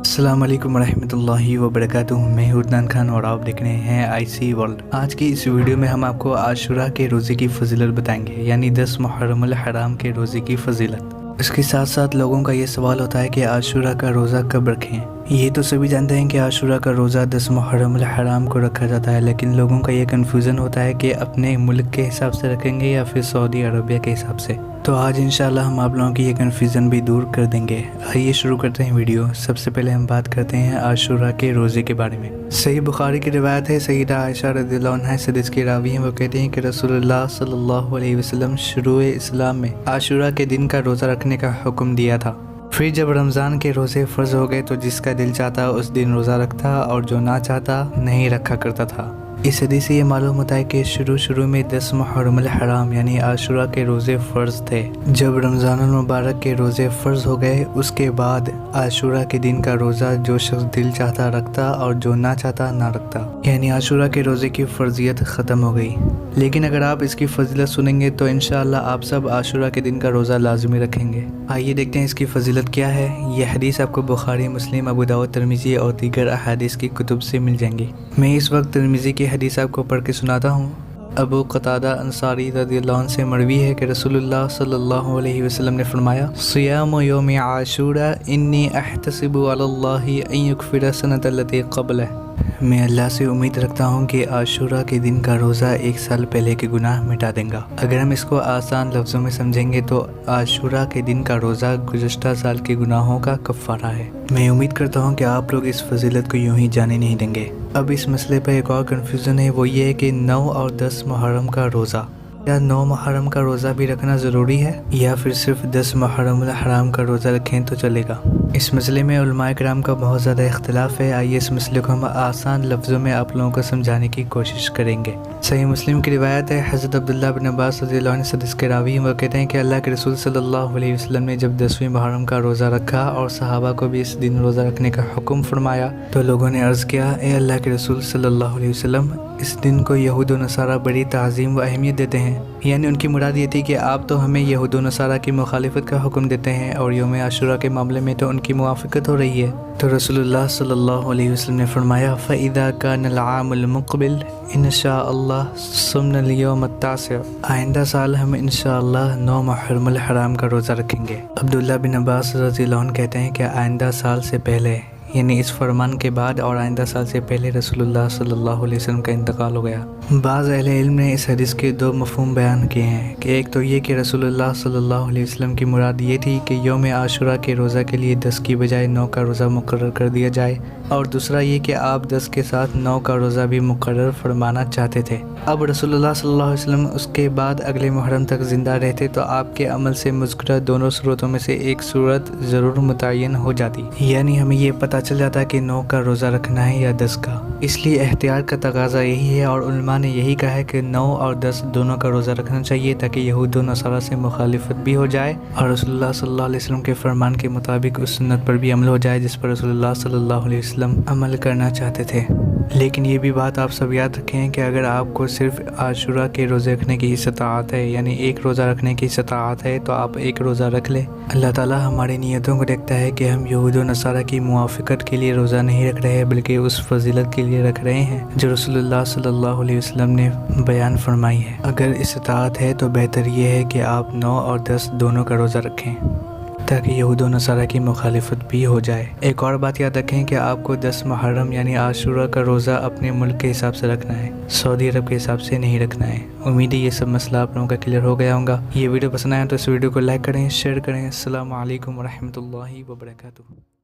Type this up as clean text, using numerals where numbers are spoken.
अस्सलाम वालेकुम रहमतुल्लाहि व बरकातुहू। मैं हूं अदनान खान और आप देख रहे हैं आईसी वर्ल्ड। आज की इस वीडियो में हम आपको आशूरा के रोज़े की फजीलत बताएंगे, यानी 10 मुहर्रमुल हराम के रोज़े की फजीलत। इसके साथ साथ लोगों का ये सवाल होता है कि आशूरा का रोज़ा कब रखें। ये तो सभी जानते हैं कि आशूरा का रोज़ा 10 मुहर्रमुल हराम को रखा जाता है, लेकिन लोगों का ये कन्फ्यूज़न होता है कि अपने मुल्क के हिसाब से रखेंगे या फिर सऊदी अरबिया के हिसाब से। तो आज इंशाल्लाह हम आप लोगों की ये कन्फ्यूज़न भी दूर कर देंगे। आइए शुरू करते हैं वीडियो। सबसे पहले हम बात करते हैं आशूरा के रोज़े के बारे में। सही बुखारी की रिवायत है, सईदा आयशा रज़ियल्लाहु अन्हा इस हदीस की रावी हैं। वो कहते हैं कि रसूलुल्लाह सल्लल्लाहु अलैहि वसल्लम शुरूए इस्लाम में आशूरा के दिन का रोज़ा रखने का हुक्म दिया था। फिर जब रमज़ान के रोज़े फ़र्ज़ हो गए तो जिसका दिल चाहता उस दिन रोज़ा रखता और जो ना चाहता नहीं रखा करता था। इस हदीस से ये मालूम होता है कि शुरू में 10 मुहर्रमुल हराम यानी आशूरा के रोज़े फ़र्ज़ थे। जब रमज़ानुल मुबारक के रोज़े फ़र्ज़ हो गए उसके बाद आशूरा के दिन का रोज़ा जो शख्स दिल चाहता रखता और जो ना चाहता ना रखता, यानी आशूरा के रोज़े की फ़र्जियत ख़त्म हो गई। लेकिन अगर आप इसकी फजीलत सुनेंगे तो इंशाअल्लाह आप सब आशूरा के दिन का रोज़ा लाजमी रखेंगे। आइए देखते हैं इसकी फजीलत क्या है। यह हदीस आपको बुखारी, मुस्लिम, अबू दाऊद, तिरमिज़ी और दीगर अहादीस की कुतुब से मिल जाएंगी। मैं इस वक्त तिरमिज़ी की हदीस आपको पढ़ के सुनाता हूँ। अबू क़तादा अंसारी रज़ियल्लाहु अन्हु से मरवी है कि रसूलुल्लाह सल्लल्लाहु अलैहि वसल्लम ने फरमाया, सियाम यौम आशूरा इन्नी अहतसिबु अलल्लाहि अन युकफ़िर सनतल्लती क़ब्लह। मैं अल्लाह से उम्मीद रखता हूँ कि आशूरा के दिन का रोज़ा 1 साल पहले के गुनाह मिटा देगा। अगर हम इसको आसान लफ्ज़ों में समझेंगे तो आशूरा के दिन का रोज़ा गुज़श्ता साल के गुनाहों का कफ़ारा है। मैं उम्मीद करता हूँ कि आप लोग इस फजीलत को यूं ही जाने नहीं देंगे। अब इस मसले पर एक और कन्फ्यूज़न है, वो ये है कि 9 और 10 मुहर्रम का रोज़ा, क्या 9 मुहर्रम का रोज़ा भी रखना ज़रूरी है या फिर सिर्फ 10 मुहर्रमुल हराम का रोज़ा रखें तो चलेगा। इस मसले में उलमाए किराम का बहुत ज़्यादा इख्तिलाफ है। आइए इस मसले को हम आसान लफ्ज़ों में आप लोगों को समझाने की कोशिश करेंगे। सही मुस्लिम की रिवायत है, हज़रत अब्दुल्लाह बिन अब्बास रज़ियल्लाहु अन्हु हदीस के रावी हैं। वो कहते हैं कि अल्लाह के रसूल सल्लल्लाहु अलैहि वसल्लम ने जब 10वीं मुहर्रम का रोज़ा रखा और सहाबा को भी इस दिन रोज़ा रखने का हुक्म फरमाया तो लोगों ने अर्ज़ किया, ए अल्लाह के रसूल सल्लल्लाहु अलैहि वसल्लम, इस दिन को यहूद व नसारा बड़ी ताज़ीम व अहमियत देते हैं। यानी उनकी मुराद ये थी कि आप तो हमें यहूद व नसारा की मुखालिफत का हुक्म देते हैं और यौम आशूरा के मामले में तो उनकी मुवाफ़क़त हो रही है। तो रसूलुल्लाह सल्लल्लाहु अलैहि वसल्लम ने फरमाया, फ़इज़ा कानल आमुल मुक़बिल इंशाअल्लाह सुमनल यौम अत्तासिअ। आइंदा साल हम इंशाअल्लाह 9 मुहर्रमुल हराम का रोज़ा रखेंगे। अब्दुल्लाह बिन अब्बास रज़ियल्लाहु अन्हु कहते हैं कि आइंदा साल से पहले, यानी इस फरमान के बाद और आइंदा साल से पहले रसूलुल्लाह सल्लल्लाहु अलैहि वसल्लम का इंतकाल हो गया। बाज़ अहले इल्म ने इस हदीस के 2 मफ़हूम बयान किए हैं कि एक तो ये कि रसूलुल्लाह सल्लल्लाहु अलैहि वसल्लम की मुराद ये थी कि यौम आशूरा के रोज़ा के लिए 10 की बजाय 9 का रोज़ा मुकर्रर कर दिया जाए, और दूसरा ये कि आप 10 के साथ 9 का रोज़ा भी मुकर्रर फरमाना चाहते थे। अब रसूलुल्लाह सल्लल्लाहु अलैहि वसल्लम उसके बाद अगले मुहर्रम तक ज़िंदा रहते तो आपके अमल से मुज़कुरा दोनों सूरतों में से एक सूरत ज़रूर मुतय्यन हो जाती, यानी हमें ये पता चल जाता कि 9 का रोज़ा रखना है या 10 का। इसलिए एहतियात का तकाज़ा यही है और उलमा ने यही कहा है कि 9 और 10 दोनों का रोज़ा रखना चाहिए ताकि यहूद व नसारा से मुखालिफत भी हो जाए और रसूलुल्लाह सल्लल्लाहु अलैहि वसल्लम के फरमान के मुताबिक उस सुन्नत पर भी अमल हो जाए जिस पर रसूलुल्लाह सल्लल्लाहु अलैहि वसल्लम अमल करना चाहते थे। लेकिन ये भी बात आप सब याद रखें कि अगर आपको सिर्फ आशूरा के रोज़े रखने की इस्ताअत है, यानी एक रोज़ा रखने की इस्ताअत है, तो आप एक रोज़ा रख लें। अल्लाह ताला हमारी नीयतों को देखता है कि हम यहूद व नसारा की मुवाफ़क़त के लिए रोज़ा नहीं रख रहे हैं बल्कि उस फजीलत के लिए रख रहे हैं जो रसूलुल्लाह सल्लल्लाहु अलैहि वसल्लम ने बयान फरमाई है। अगर इस्ताअत है तो बेहतर ये है कि आप 9 और 10 दोनों का रोज़ा रखें ताकि यहूद व नसारा की मुखालिफत भी हो जाए। एक और बात याद रखें कि आपको 10 मुहर्रम यानी आशूरा का रोज़ा अपने मुल्क के हिसाब से रखना है, सऊदी अरब के हिसाब से नहीं रखना है। उम्मीद है ये सब मसला आप लोगों का क्लियर हो गया होगा। ये वीडियो पसंद आया तो इस वीडियो को लाइक करें, शेयर करें। अस्सलामु अलैकुम व रहमतुल्लाहि व बरकातुहू।